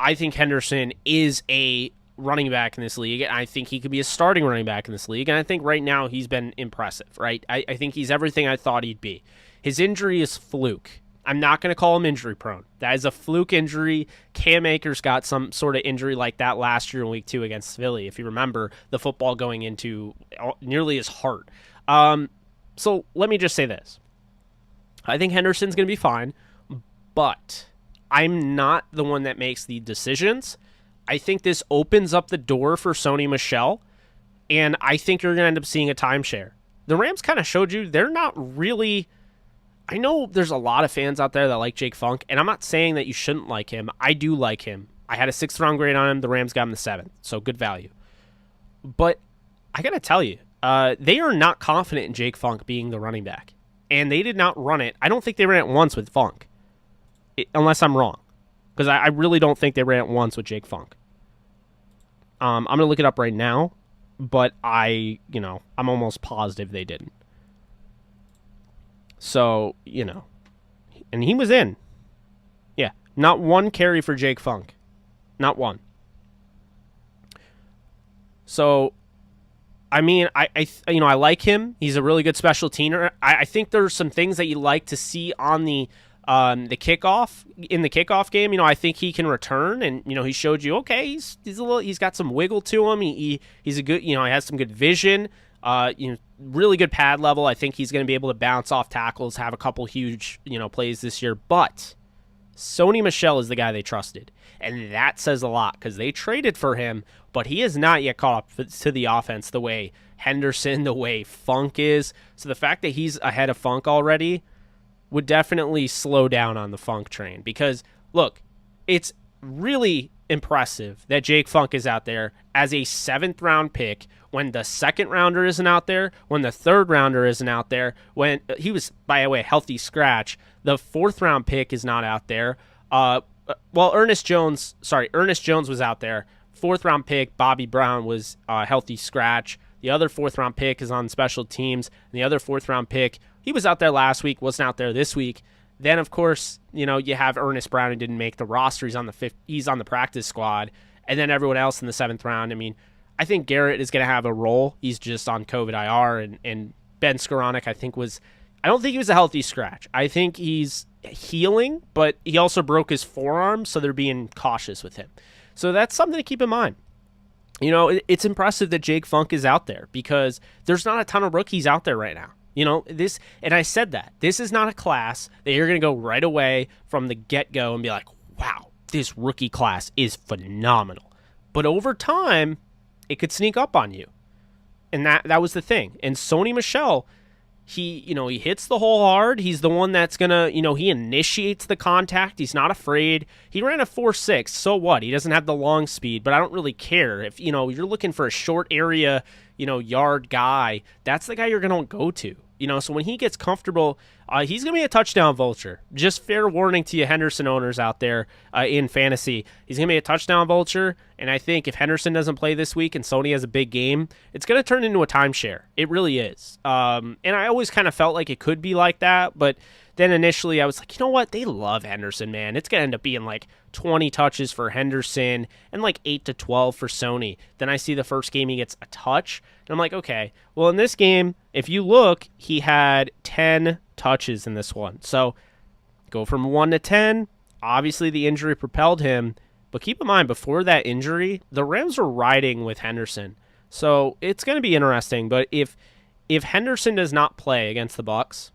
I think Henderson is a running back in this league. I think he could be a starting running back in this league. And I think right now he's been impressive, right? I think he's everything I thought he'd be. His injury is fluke. I'm not going to call him injury prone. That is a fluke injury. Cam Akers got some sort of injury like that last year in week 2 against Philly. If you remember the football going into nearly his heart. So let me just say this. I think Henderson's going to be fine, but I'm not the one that makes the decisions. I think this opens up the door for Sony Michel, and I think you're going to end up seeing a timeshare. The Rams kind of showed you they're not really... I know there's a lot of fans out there that like Jake Funk, and I'm not saying that you shouldn't like him. I do like him. I had a 6th round grade on him. The Rams got him the 7th, so good value. But I got to tell you, they are not confident in Jake Funk being the running back, and they did not run it. I don't think they ran it once with Funk, unless I'm wrong, because I really don't think they ran it once with Jake Funk. I'm going to look it up right now, but I'm almost positive they didn't. So, and he was in. Yeah, not one carry for Jake Funk. Not one. So, I mean, I like him. He's a really good special teamer. I think there's some things that you like to see on the kickoff, in the kickoff game. I think he can return, and he showed you, okay, he's got some wiggle to him. He's a good, he has some good vision. Really good pad level. I think he's going to be able to bounce off tackles, have a couple huge, plays this year. But Sony Michel is the guy they trusted, and that says a lot because they traded for him, but he has not yet caught up to the offense the way Henderson, the way Funk is. So the fact that he's ahead of Funk already would definitely slow down on the Funk train because, look, it's really impressive that Jake Funk is out there as a 7th round pick when the 2nd rounder isn't out there, when the 3rd rounder isn't out there, when he was, by the way, a healthy scratch. The 4th round pick is not out there. Ernest Jones was out there. 4th round pick, Bobby Brown, was a healthy scratch. The other 4th round pick is on special teams. And the other 4th round pick, he was out there last week, wasn't out there this week. Then, of course, you have Ernest Brown, who didn't make the roster. He's on the practice squad. And then everyone else in the 7th round. I mean, I think Garrett is going to have a role. He's just on COVID IR. And Ben Skoranek, I don't think he was a healthy scratch. I think he's healing, but he also broke his forearm, so they're being cautious with him. So that's something to keep in mind. It's impressive that Jake Funk is out there because there's not a ton of rookies out there right now. And I said that. This is not a class that you're going to go right away from the get-go and be like, wow, this rookie class is phenomenal. But over time, it could sneak up on you. And that was the thing. And Sony Michel, he hits the hole hard. He's the one that's going to, he initiates the contact. He's not afraid. He ran a 4.6. So what? He doesn't have the long speed, but I don't really care. If, you're looking for a short area, yard guy, that's the guy you're going to go to. So when he gets comfortable, he's going to be a touchdown vulture. Just fair warning to you Henderson owners out there in fantasy. He's going to be a touchdown vulture, and I think if Henderson doesn't play this week and Sony has a big game, it's going to turn into a timeshare. It really is. And I always kind of felt like it could be like that, but then initially I was like, you know what? They love Henderson, man. It's going to end up being like 20 touches for Henderson and like 8 to 12 for Sony. Then I see the first game he gets a touch, and I'm like, okay. Well, in this game, if you look, he had 10 touches in this one. So go from 1 to 10. Obviously, the injury propelled him. But keep in mind, before that injury, the Rams were riding with Henderson. So it's going to be interesting. But if Henderson does not play against the Bucs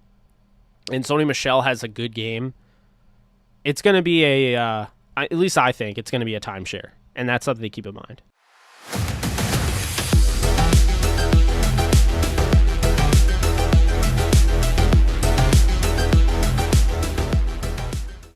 and Sony Michel has a good game, it's going to be at least I think it's going to be a timeshare. And that's something to keep in mind.